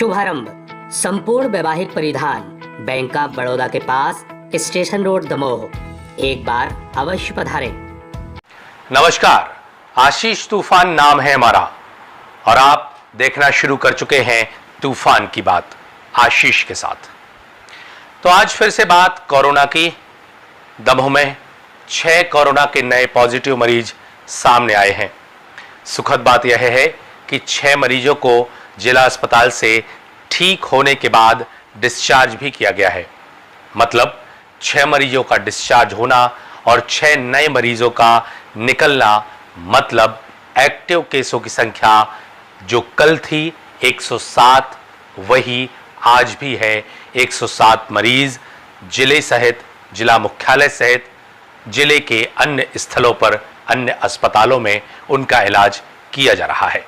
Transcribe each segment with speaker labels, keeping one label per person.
Speaker 1: शुभारंभ संपूर्ण वैवाहिक परिधान बैंक ऑफ बड़ौदा के पास स्टेशन रोड दमोह। एक बार अवश्य पधारें।
Speaker 2: नमस्कार, आशीष तूफान नाम है हमारा और आप देखना शुरू कर चुके हैं तूफान की बात आशीष के साथ। तो आज फिर से बात कोरोना की। दमोह में 6 कोरोना के नए पॉजिटिव मरीज सामने आए हैं। सुखद बात यह है कि 6 मरीजों को जिला अस्पताल से ठीक होने के बाद डिस्चार्ज भी किया गया है। मतलब 6 मरीजों का डिस्चार्ज होना और 6 नए मरीजों का निकलना, मतलब एक्टिव केसों की संख्या जो कल थी 107 वही आज भी है 107 मरीज। जिले सहित, जिला मुख्यालय सहित जिले के अन्य स्थलों पर, अन्य अस्पतालों में उनका इलाज किया जा रहा है।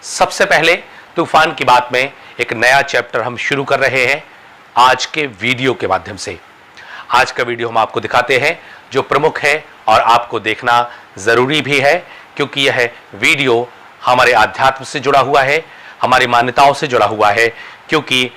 Speaker 2: सबसे पहले तूफान की बात में एक नया चैप्टर हम शुरू कर रहे हैं आज के वीडियो के माध्यम से। आज का वीडियो हम आपको दिखाते हैं जो प्रमुख है और आपको देखना जरूरी भी है, क्योंकि यह वीडियो हमारे आध्यात्म से जुड़ा हुआ है, हमारी मान्यताओं से जुड़ा हुआ है। क्योंकि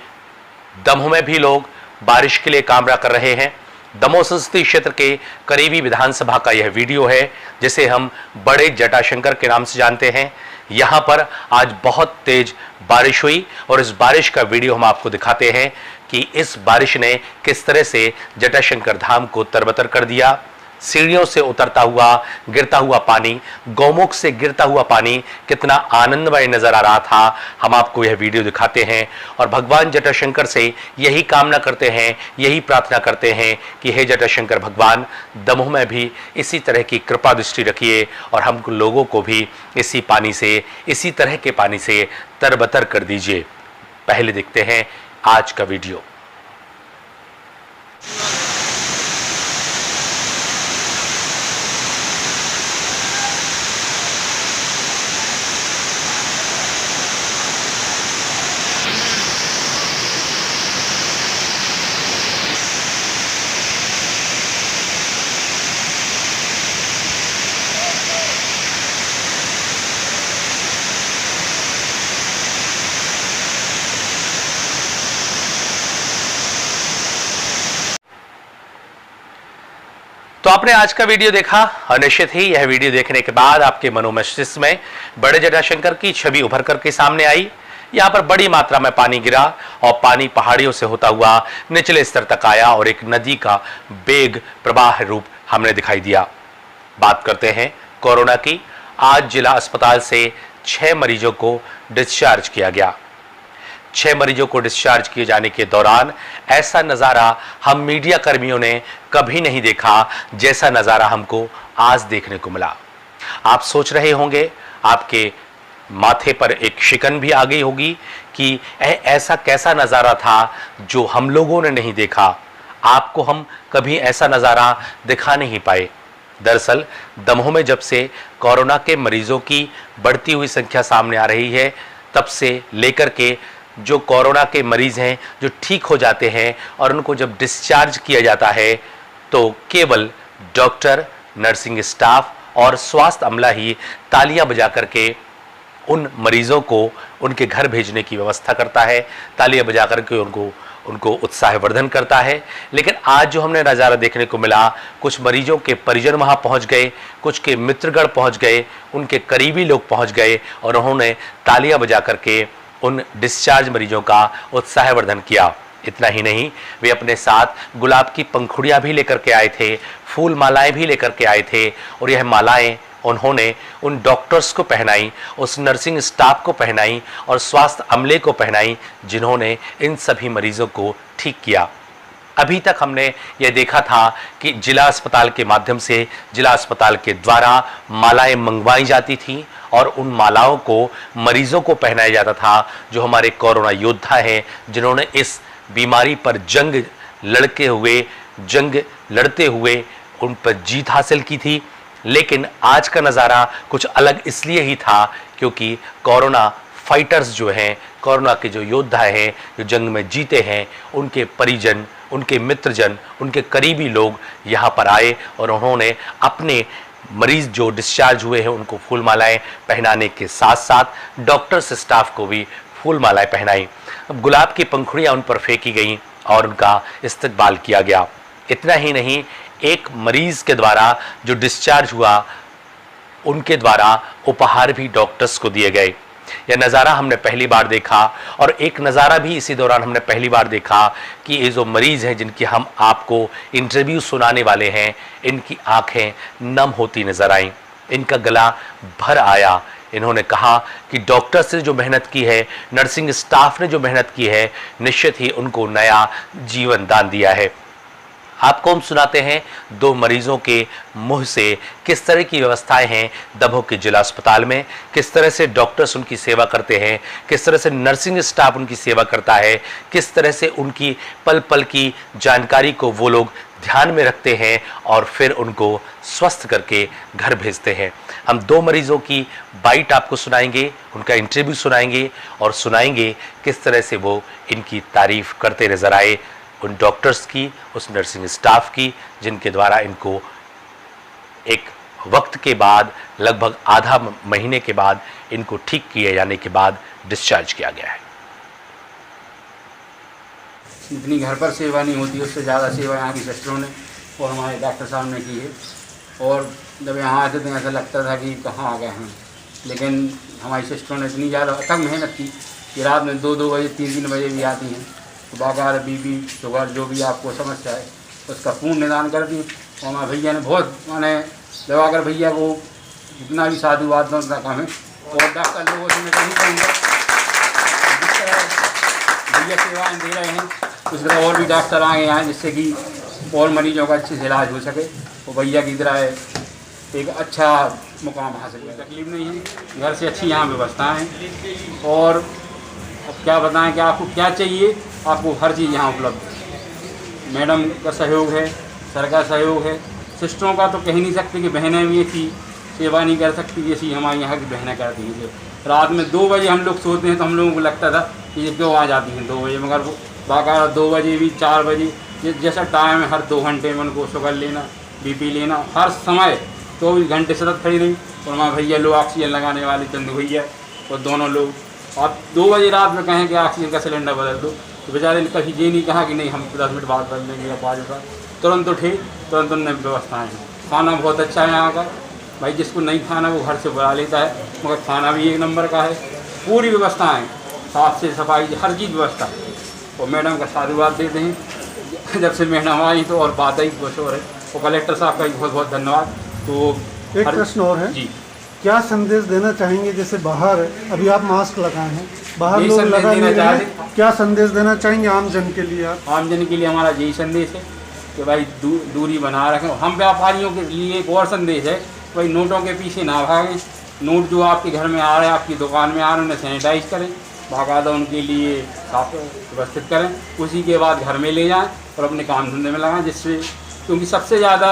Speaker 2: दमोह में भी लोग बारिश के लिए कामना कर रहे हैं। दमोह संसदीय क्षेत्र के करीबी विधानसभा का यह वीडियो है, जिसे हम बड़े जटाशंकर के नाम से जानते हैं। यहाँ पर आज बहुत तेज बारिश हुई और इस बारिश का वीडियो हम आपको दिखाते हैं कि इस बारिश ने किस तरह से जटाशंकर धाम को तरबतर कर दिया। सीढ़ियों से उतरता हुआ, गिरता हुआ पानी, गौमुख से गिरता हुआ पानी कितना आनंदमय नजर आ रहा था। हम आपको यह वीडियो दिखाते हैं और भगवान जटाशंकर से यही कामना करते हैं, यही प्रार्थना करते हैं कि हे जटाशंकर भगवान, दमोह में भी इसी तरह की कृपा दृष्टि रखिए और हम लोगों को भी इसी पानी से, इसी तरह के पानी से तरबतर कर दीजिए। पहले देखते हैं आज का वीडियो। तो आपने आज का वीडियो देखा और निश्चित ही यह वीडियो देखने के बाद आपके मनोमस्तिष्क में बड़े जटाशंकर की छवि उभर करके सामने आई। यहाँ पर बड़ी मात्रा में पानी गिरा और पानी पहाड़ियों से होता हुआ निचले स्तर तक आया और एक नदी का वेग प्रवाह रूप हमने दिखाई दिया। बात करते हैं कोरोना की। आज जिला अस्पताल से 6 मरीजों को डिस्चार्ज किया गया। 6 मरीजों को डिस्चार्ज किए जाने के दौरान ऐसा नज़ारा हम मीडिया कर्मियों ने कभी नहीं देखा जैसा नज़ारा हमको आज देखने को मिला। आप सोच रहे होंगे, आपके माथे पर एक शिकन भी आ गई होगी कि ऐसा कैसा नज़ारा था जो हम लोगों ने नहीं देखा। आपको हम कभी ऐसा नज़ारा दिखा नहीं पाए। दरअसल दमोह में जब से कोरोना के मरीजों की बढ़ती हुई संख्या सामने आ रही है, तब से लेकर के जो कोरोना के मरीज हैं जो ठीक हो जाते हैं और उनको जब डिस्चार्ज किया जाता है तो केवल डॉक्टर, नर्सिंग स्टाफ और स्वास्थ्य अमला ही तालियां बजा करके उन मरीजों को उनके घर भेजने की व्यवस्था करता है, तालियां बजा करके उनको उत्साहवर्धन करता है। लेकिन आज जो हमने नज़ारा देखने को मिला, कुछ मरीजों के परिजन वहाँ पहुँच गए, कुछ के मित्रगण पहुँच गए, उनके करीबी लोग पहुँच गए और उन्होंने तालियां बजा करके उन डिस्चार्ज मरीजों का उत्साहवर्धन किया। इतना ही नहीं, वे अपने साथ गुलाब की पंखुड़ियाँ भी लेकर के आए थे, फूल मालाएं भी लेकर के आए थे और यह मालाएं उन्होंने उन डॉक्टर्स को पहनाई, उस नर्सिंग स्टाफ को पहनाई और स्वास्थ्य अमले को पहनाई जिन्होंने इन सभी मरीजों को ठीक किया। अभी तक हमने यह देखा था कि जिला अस्पताल के माध्यम से, जिला अस्पताल के द्वारा मालाएं मंगवाई जाती थी और उन मालाओं को मरीजों को पहनाया जाता था जो हमारे कोरोना योद्धा हैं, जिन्होंने इस बीमारी पर जंग लड़ते हुए उन पर जीत हासिल की थी। लेकिन आज का नज़ारा कुछ अलग इसलिए ही था क्योंकि कोरोना फाइटर्स जो हैं, कोरोना के जो योद्धा हैं, जो जंग में जीते हैं, उनके परिजन, उनके मित्रजन, उनके करीबी लोग यहाँ पर आए और उन्होंने अपने मरीज जो डिस्चार्ज हुए हैं उनको फूल मालाएं पहनाने के साथ साथ डॉक्टर्स स्टाफ को भी फूल मालाएं पहनाई, गुलाब की पंखुड़ियां उन पर फेंकी गईं और उनका इस्तकबाल किया गया। इतना ही नहीं, एक मरीज के द्वारा जो डिस्चार्ज हुआ उनके द्वारा उपहार भी डॉक्टर्स को दिए गए। यह नज़ारा हमने पहली बार देखा। और एक नज़ारा भी इसी दौरान हमने पहली बार देखा कि ये जो मरीज़ हैं जिनकी हम आपको इंटरव्यू सुनाने वाले हैं, इनकी आंखें नम होती नज़र आईं, इनका गला भर आया। इन्होंने कहा कि डॉक्टर्स ने जो मेहनत की है, नर्सिंग स्टाफ ने जो मेहनत की है, निश्चित ही उनको नया जीवन दान दिया है। आपको हम सुनाते हैं दो मरीजों के मुंह से किस तरह की व्यवस्थाएं हैं दमोह के जिला अस्पताल में, किस तरह से डॉक्टर्स उनकी सेवा करते हैं, किस तरह से नर्सिंग स्टाफ उनकी सेवा करता है, किस तरह से उनकी पल पल की जानकारी को वो लोग ध्यान में रखते हैं और फिर उनको स्वस्थ करके घर भेजते हैं। हम दो मरीजों की बाइट आपको सुनाएंगे, उनका इंटरव्यू सुनाएंगे और सुनाएंगे किस तरह से वो इनकी तारीफ करते नजर आए, उन डॉक्टर्स की, उस नर्सिंग स्टाफ की, जिनके द्वारा इनको एक वक्त के बाद, लगभग आधा महीने के बाद इनको ठीक किए जाने के बाद डिस्चार्ज किया गया है।
Speaker 3: जितनी घर पर सेवा नहीं होती उससे ज़्यादा सेवा यहाँ की सिस्टरों ने और हमारे डॉक्टर साहब ने की है। और जब यहाँ आते तो ऐसा लगता था कि कहाँ आ गए हैं, लेकिन हमारी सिस्टरों ने इतनी ज़्यादा अथक मेहनत की कि रात में 2-2 बजे 3-3 बजे भी आती हैं, तो बाकार बीपी शुगर जो भी आपको समस्या है उसका पूर्ण निदान कर दी। और हमारे भैया ने बहुत माने दवाकर भैया को जितना भी साधुवाद उतना कम है। और डॉक्टर लोगों से मैं कहीं कहूँगा जिस तरह भैया सेवाएँ दे रहे हैं उस तरह और भी डॉक्टर आए हैं जिससे कि और मरीजों का अच्छे से इलाज हो सके। तो भैया की तरह एक अच्छा मुकाम हासिल कोई तकलीफ नहीं है, घर से अच्छी यहाँ व्यवस्था है। और अब क्या बताएं कि आपको क्या चाहिए, आपको हर चीज़ यहाँ उपलब्ध है। मैडम का सहयोग है, सर का सहयोग है, सिस्टरों का तो कह नहीं सकते कि बहनें भी ऐसी सेवा नहीं कर सकती जैसी हमारे यहाँ की बहनें करती हैं। रात में 2 बजे हम लोग सोते हैं तो हम लोगों को लगता था कि ये क्यों आ जाती हैं 2 बजे, मगर वो बाकायदा 2 बजे भी 4 बजे जैसा टाइम है हर 2 घंटे में उनको शुगर लेना, बीपी लेना, हर समय 24 घंटे सतत खड़ी रही। और हमारे भैया लोग ऑक्सीजन लगाने वाले चंदू भैया और दोनों लोग, आप 2 बजे रात में कहें कि ऑक्सीजन का सिलेंडर बदल दो तो बेचारे ने कभी ये नहीं कहा कि नहीं हम 10 मिनट बाद बदल देंगे या 5 मिनट बाद, तुरंत उठे, तुरंत उनने व्यवस्थाएँ हैं। खाना बहुत अच्छा है यहाँ का, भाई जिसको नहीं खाना वो घर से बुला लेता है, मगर खाना भी 1 नंबर का है। पूरी व्यवस्थाएँ, साफ से सफाई, हर चीज़ व्यवस्था। और मैडम का साधुवाद देते हैं, जब से मैडम आई तो और बात ही कुछ और है। और कलेक्टर साहब का भी बहुत बहुत धन्यवाद। तो
Speaker 4: एक प्रश्न और है
Speaker 3: जी,
Speaker 4: क्या संदेश देना चाहेंगे, जैसे बाहर अभी आप मास्क लगाए हैं, बाहर
Speaker 3: यही
Speaker 4: लोग
Speaker 3: संदेश
Speaker 4: लगा
Speaker 3: देना
Speaker 4: नहीं रहे
Speaker 3: चाहते।
Speaker 4: हैं, क्या संदेश देना चाहेंगे आम जन के लिए आप?
Speaker 3: आम जन के लिए हमारा यही संदेश है कि भाई दूरी बना रखें। हम व्यापारियों के लिए एक और संदेश है, भाई नोटों के पीछे ना भागें। नोट जो आपके घर में आ रहे हैं, आपकी दुकान में आ रहे हैं, उन्हें सैनिटाइज करें, बाकायदा उनके लिए साफ व्यवस्थित करें, उसी के बाद घर में ले जाएं और अपने काम धंधे में लगाएं। जिससे, क्योंकि सबसे ज़्यादा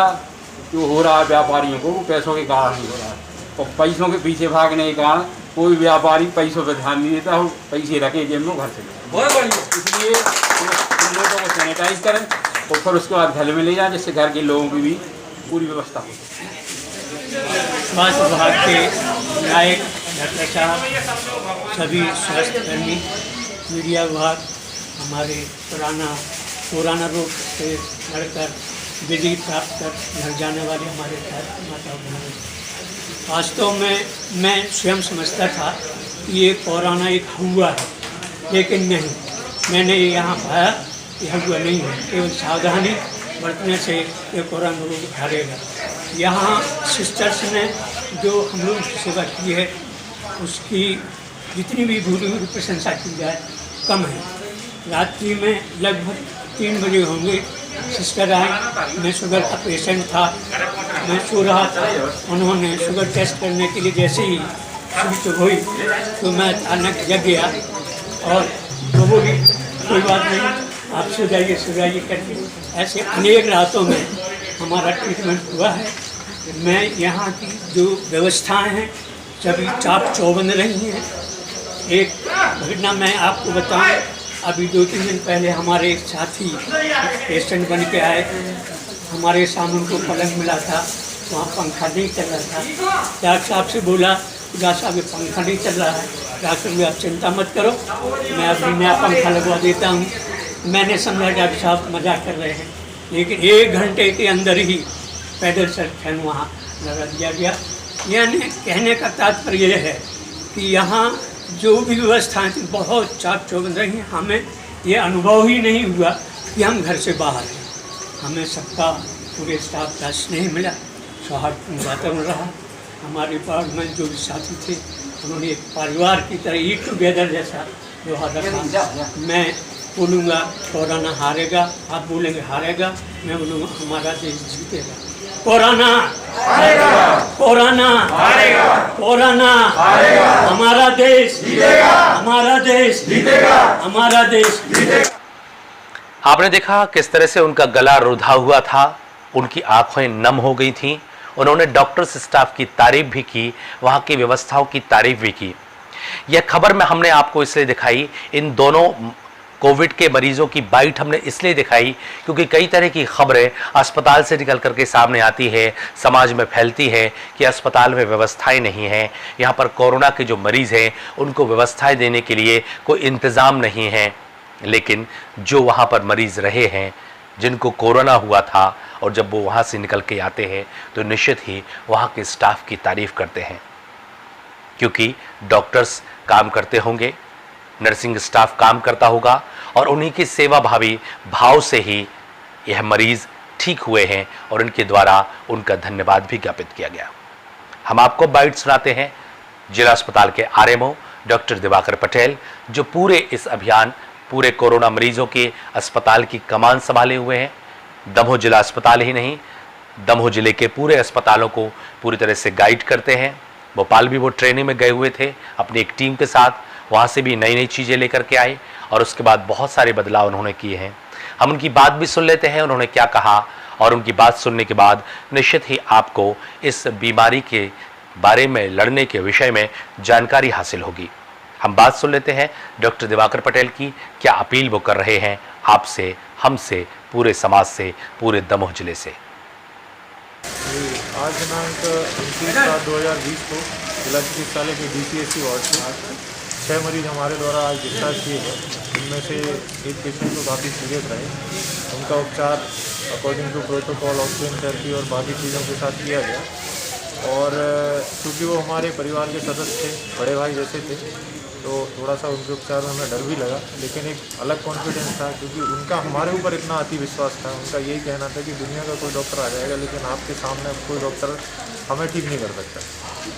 Speaker 3: जो हो रहा है व्यापारियों को वो पैसों के कारण ही हो रहा है। और पैसों के पीछे भागने के कारण कोई व्यापारी पैसों पर ध्यान नहीं देता, वो पैसे रखे जेब में घर से बहुत बढ़िया। इसलिए उन लोगों को सैनिटाइज करें और फिर उसके बाद घर में ले जाएं, जिससे घर के लोगों की भी पूरी व्यवस्था हो।
Speaker 5: स्वास्थ्य विभाग के नायक डॉक्टर साहब, सभी स्वास्थ्यकर्मी, मीडिया विभाग, हमारे पुराना रोड से लड़कर बिजली प्राप्त कर घर जाने वाले हमारे माता बहनों, वास्तव में मैं स्वयं समझता था कि ये कोरोना एक हुआ है, लेकिन नहीं, मैंने यहाँ पाया कि हुआ नहीं है, केवल सावधानी बरतने से ये कोरोना रोग हटेगा। यहाँ सिस्टर्स ने जो हम लोगों की सेवा की है उसकी जितनी भी भूरी प्रशंसा की जाए कम है। रात्रि में लगभग 3 बजे होंगे सिस्टर आए, मैं शुगर का पेशेंट था, मैं सो रहा था, उन्होंने शुगर टेस्ट करने के लिए जैसे ही स्विच हुई तो मैं अचानक जग गया और तो वो भी कोई बात नहीं, आप सो जाइए करके ऐसे अनेक रातों में हमारा ट्रीटमेंट हुआ है। मैं यहाँ की जो व्यवस्थाएं हैं सभी चाप चौबंद रही हैं। एक घटना मैं आपको बताऊं, अभी 2-3 दिन पहले हमारे एक साथी पेशेंट बन के आए, हमारे सामने उनको पलंग मिला था, वहाँ पंखा नहीं चल रहा था, डॉक्टर साहब से बोला खुदा साहब ये पंखा नहीं चल रहा है, डॉक्टर भी आप चिंता मत करो, मैं अभी नया पंखा लगवा देता हूँ। मैंने समझा डॉक्टर साहब मजाक कर रहे हैं, लेकिन 1 घंटे के अंदर ही पैदल चल फैन वहाँ लगा दिया गया। यानी कहने का तात्पर्य यह है कि यहाँ जो भी व्यवस्थाएँ थी बहुत चाक चौबंद रही। हमें ये अनुभव ही नहीं हुआ कि हम घर से बाहर हैं। हमें सबका पूरे स्टाफ का स्नेह मिला, सौहार्दपूर्ण वातावरण रहा। हमारे पास में जो भी साथी थे उन्होंने एक परिवार की तरह ईट टुगेदर जैसा व्यवहार रखा। मैं बोलूँगा कोरोना हारेगा, आप बोलेंगे हारेगा, मैं बोलूँगा हमारा देश जीतेगा। कोरोना हारेगा, कोरोना हारेगा, कोरोना हारेगा, हमारा देश जीतेगा, हमारा देश जीतेगा, हमारा देश जीतेगा।
Speaker 2: आपने देखा किस तरह से उनका गला रुधा हुआ था, उनकी आंखें नम हो गई थीं। उन्होंने डॉक्टर्स स्टाफ की तारीफ भी की, वहाँ की व्यवस्थाओं की तारीफ भी की। यह खबर में हमने आपको इसलिए दिखाई, इन दोनों कोविड के मरीजों की बाइट हमने इसलिए दिखाई क्योंकि कई तरह की खबरें अस्पताल से निकल करके सामने आती है, समाज में फैलती है कि अस्पताल में व्यवस्थाएं नहीं हैं, यहाँ पर कोरोना के जो मरीज़ हैं उनको व्यवस्थाएं देने के लिए कोई इंतज़ाम नहीं है। लेकिन जो वहाँ पर मरीज़ रहे हैं, जिनको कोरोना हुआ था, और जब वो वहाँ से निकल के आते हैं तो निश्चित ही वहाँ के स्टाफ की तारीफ़ करते हैं, क्योंकि डॉक्टर्स काम करते होंगे, नर्सिंग स्टाफ काम करता होगा और उन्हीं की सेवा भावी भाव से ही यह मरीज़ ठीक हुए हैं और उनके द्वारा उनका धन्यवाद भी ज्ञापित किया गया। हम आपको बाइट सुनाते हैं जिला अस्पताल के आरएमओ डॉक्टर दिवाकर पटेल, जो पूरे इस अभियान, पूरे कोरोना मरीजों के अस्पताल की कमान संभाले हुए हैं। दमोह जिला अस्पताल ही नहीं, दमोह जिले के पूरे अस्पतालों को पूरी तरह से गाइड करते हैं। भोपाल भी वो ट्रेनिंग में गए हुए थे अपनी एक टीम के साथ, वहाँ से भी नई नई चीज़ें लेकर के आए और उसके बाद बहुत सारे बदलाव उन्होंने किए हैं। हम उनकी बात भी सुन लेते हैं, उन्होंने क्या कहा, और उनकी बात सुनने के बाद निश्चित ही आपको इस बीमारी के बारे में लड़ने के विषय में जानकारी हासिल होगी। हम बात सुन लेते हैं डॉक्टर दिवाकर पटेल की, क्या अपील वो कर रहे हैं आपसे, हमसे, पूरे समाज से, पूरे दमोह जिले से।
Speaker 6: आज दिनांक 29/7/2020 को जिला चिकित्सालय के DCSC वार्ड से 6 मरीज हमारे द्वारा आज डिस्चार्ज किए गए। इनमें से एक पेशेंट तो काफ़ी सीरियस रहे, उनका उपचार according to protocol, oxygen therapy और बाकी चीज़ों के साथ किया गया। और चूँकि वो हमारे परिवार के सदस्य थे, बड़े भाई जैसे थे, तो थोड़ा सा उनके उपचार में हमें डर भी लगा, लेकिन एक अलग कॉन्फिडेंस था क्योंकि उनका हमारे ऊपर इतना अति विश्वास था। उनका यही कहना था कि दुनिया का कोई डॉक्टर आ जाएगा लेकिन आपके सामने कोई डॉक्टर हमें ठीक नहीं कर सकता।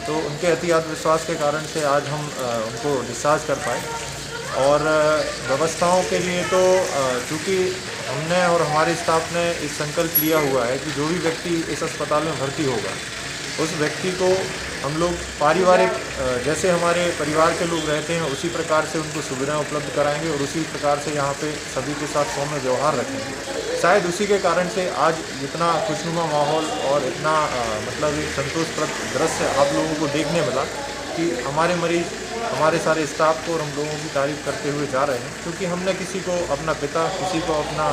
Speaker 6: तो उनके अति आत्मविश्वास के कारण से आज हम उनको डिस्चार्ज कर पाए। और व्यवस्थाओं के लिए तो चूँकि हमने और हमारे स्टाफ ने एक संकल्प लिया हुआ है कि जो भी व्यक्ति इस अस्पताल में भर्ती होगा उस व्यक्ति को हम लोग पारिवारिक, जैसे हमारे परिवार के लोग रहते हैं उसी प्रकार से उनको सुविधाएं उपलब्ध कराएंगे और उसी प्रकार से यहाँ पे सभी के साथ सौम्य व्यवहार रखेंगे। शायद उसी के कारण से आज इतना खुशनुमा माहौल और इतना मतलब एक संतोषप्रद दृश्य आप लोगों को देखने मिला कि हमारे मरीज हमारे सारे स्टाफ को और हम लोगों की तारीफ़ करते हुए जा रहे हैं, क्योंकि हमने किसी को अपना पिता, किसी को अपना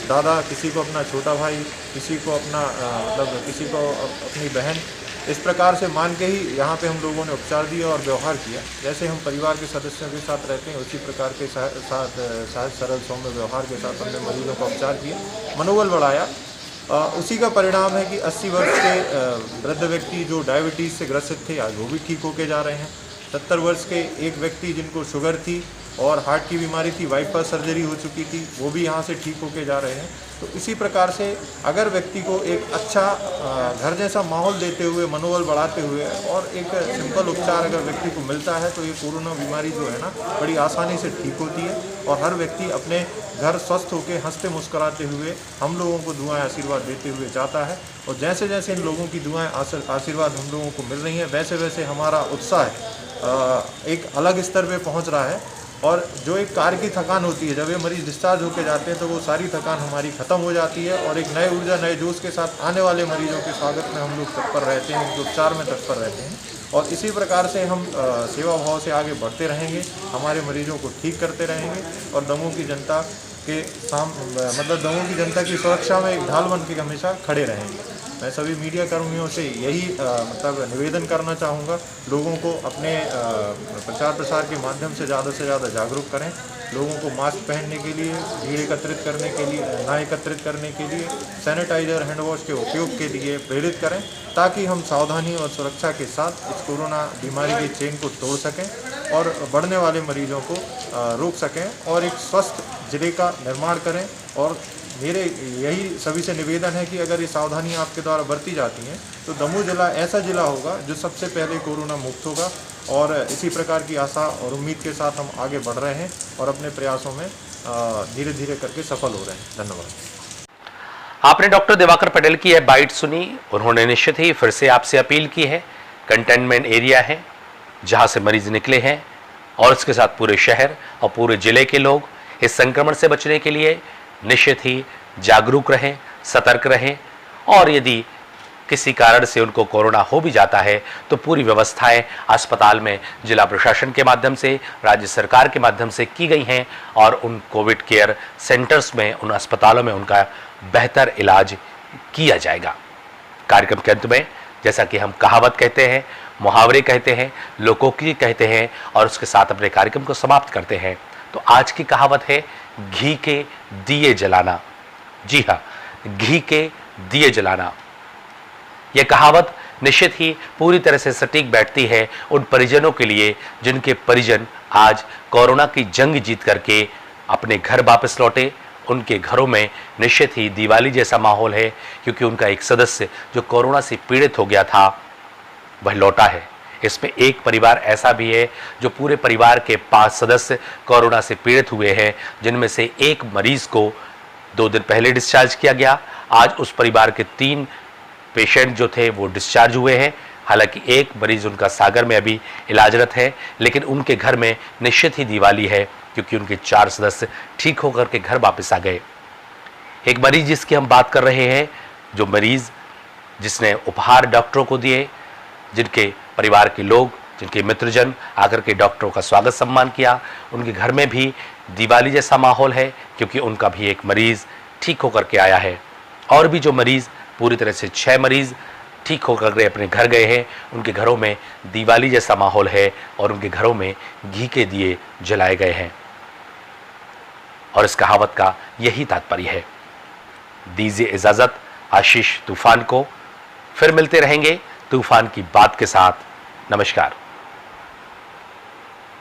Speaker 6: दादा, किसी को अपना छोटा भाई, किसी को अपना मतलब किसी को अपनी बहन, इस प्रकार से मान के ही यहाँ पे हम लोगों ने उपचार दिया और व्यवहार किया। जैसे हम परिवार के सदस्यों के साथ रहते हैं उसी प्रकार के साथ सहज सरल सौम्य व्यवहार के साथ हमने मरीजों का उपचार किया, मनोबल बढ़ाया। उसी का परिणाम है कि 80 वर्ष के वृद्ध व्यक्ति जो डायबिटीज़ से ग्रसित थे आज वो भी ठीक होके जा रहे हैं। 70 वर्ष के एक व्यक्ति जिनको शुगर थी और हार्ट की बीमारी थी, बाईपास सर्जरी हो चुकी थी, वो भी यहाँ से ठीक होके जा रहे हैं। तो इसी प्रकार से अगर व्यक्ति को एक अच्छा घर जैसा माहौल देते हुए, मनोबल बढ़ाते हुए और एक सिंपल उपचार अगर व्यक्ति को मिलता है तो ये कोरोना बीमारी जो है ना बड़ी आसानी से ठीक होती है और हर व्यक्ति अपने घर स्वस्थ होकर हंसते मुस्कुराते हुए हम लोगों को दुआएं आशीर्वाद देते हुए जाता है। और जैसे जैसे इन लोगों की दुआएं आशीर्वाद हम लोगों को मिल रही हैं वैसे वैसे हमारा उत्साह एक अलग स्तर पे पहुंच रहा है। और जो एक कार्य की थकान होती है, जब ये मरीज़ डिस्चार्ज होकर जाते हैं तो वो सारी थकान हमारी ख़त्म हो जाती है और एक नए ऊर्जा, नए जोश के साथ आने वाले मरीजों के स्वागत में हम लोग तत्पर रहते हैं, उनके उपचार में तत्पर रहते हैं। और इसी प्रकार से हम सेवा भाव से आगे बढ़ते रहेंगे, हमारे मरीजों को ठीक करते रहेंगे और दमोह की जनता के दमोह की जनता की सुरक्षा में एक ढाल बन के हमेशा खड़े रहेंगे। मैं सभी मीडिया कर्मियों से यही मतलब निवेदन करना चाहूँगा, लोगों को अपने प्रचार प्रसार के माध्यम से ज़्यादा जागरूक करें, लोगों को मास्क पहनने के लिए, भीड़ एकत्रित करने के लिए, ना एकत्रित करने के लिए, सैनिटाइजर, हैंड वॉश के उपयोग के लिए प्रेरित करें, ताकि हम सावधानी और सुरक्षा के साथ इस कोरोना बीमारी की चेन को तोड़ सकें और बढ़ने वाले मरीजों को रोक सकें और एक स्वस्थ जिले का निर्माण करें। और मेरे यही सभी से निवेदन है कि अगर ये सावधानी आपके द्वारा बरती जाती हैं तो दमोह जिला ऐसा जिला होगा जो सबसे पहले कोरोना मुक्त होगा। और इसी प्रकार की आशा और उम्मीद के साथ हम आगे बढ़ रहे हैं और अपने प्रयासों में धीरे धीरे करके सफल हो रहे हैं। धन्यवाद।
Speaker 2: आपने डॉक्टर दिवाकर पटेल की यह बाइट सुनी। उन्होंने निश्चित ही फिर से आपसे अपील की है, कंटेनमेंट एरिया है जहां से मरीज निकले हैं और इसके साथ पूरे शहर और पूरे जिले के लोग इस संक्रमण से बचने के लिए निश्चित ही जागरूक रहें, सतर्क रहें और यदि किसी कारण से उनको कोरोना हो भी जाता है तो पूरी व्यवस्थाएं अस्पताल में जिला प्रशासन के माध्यम से, राज्य सरकार के माध्यम से की गई हैं और उन कोविड केयर सेंटर्स में, उन अस्पतालों में उनका बेहतर इलाज किया जाएगा। कार्यक्रम के अंत में जैसा कि हम कहावत कहते हैं, मुहावरे कहते हैं, लोकोक्ति कहते हैं और उसके साथ अपने कार्यक्रम को समाप्त करते हैं, तो आज की कहावत है घी के दिए जलाना। जी हाँ, घी के दिए जलाना। यह कहावत निश्चित ही पूरी तरह से सटीक बैठती है उन परिजनों के लिए जिनके परिजन आज कोरोना की जंग जीत करके अपने घर वापस लौटे। उनके घरों में निश्चित ही दिवाली जैसा माहौल है, क्योंकि उनका एक सदस्य जो कोरोना से पीड़ित हो गया था वह लौटा है। इसमें एक परिवार ऐसा भी है जो पूरे परिवार के 5 सदस्य कोरोना से पीड़ित हुए हैं, जिनमें से एक मरीज को 2 दिन पहले डिस्चार्ज किया गया। आज उस परिवार के 3 पेशेंट जो थे वो डिस्चार्ज हुए हैं। हालांकि एक मरीज उनका सागर में अभी इलाजरत है, लेकिन उनके घर में निश्चित ही दिवाली है क्योंकि उनके 4 सदस्य ठीक होकर के घर वापस आ गए। एक मरीज जिसकी हम बात कर रहे हैं, जो मरीज जिसने उपहार डॉक्टरों को दिए, जिनके परिवार के लोग, जिनके मित्रजन आकर के डॉक्टरों का स्वागत सम्मान किया, उनके घर में भी दिवाली जैसा माहौल है क्योंकि उनका भी एक मरीज ठीक होकर के आया है। और भी जो मरीज पूरी तरह से 6 मरीज ठीक होकर के अपने घर गए हैं, उनके घरों में दिवाली जैसा माहौल है और उनके घरों में घी के दिए जलाए गए हैं। और इस कहावत का यही तात्पर्य है। दीजिए इजाजत आशीष तूफान को। फिर मिलते रहेंगे तूफान की बात के साथ। नमस्कार।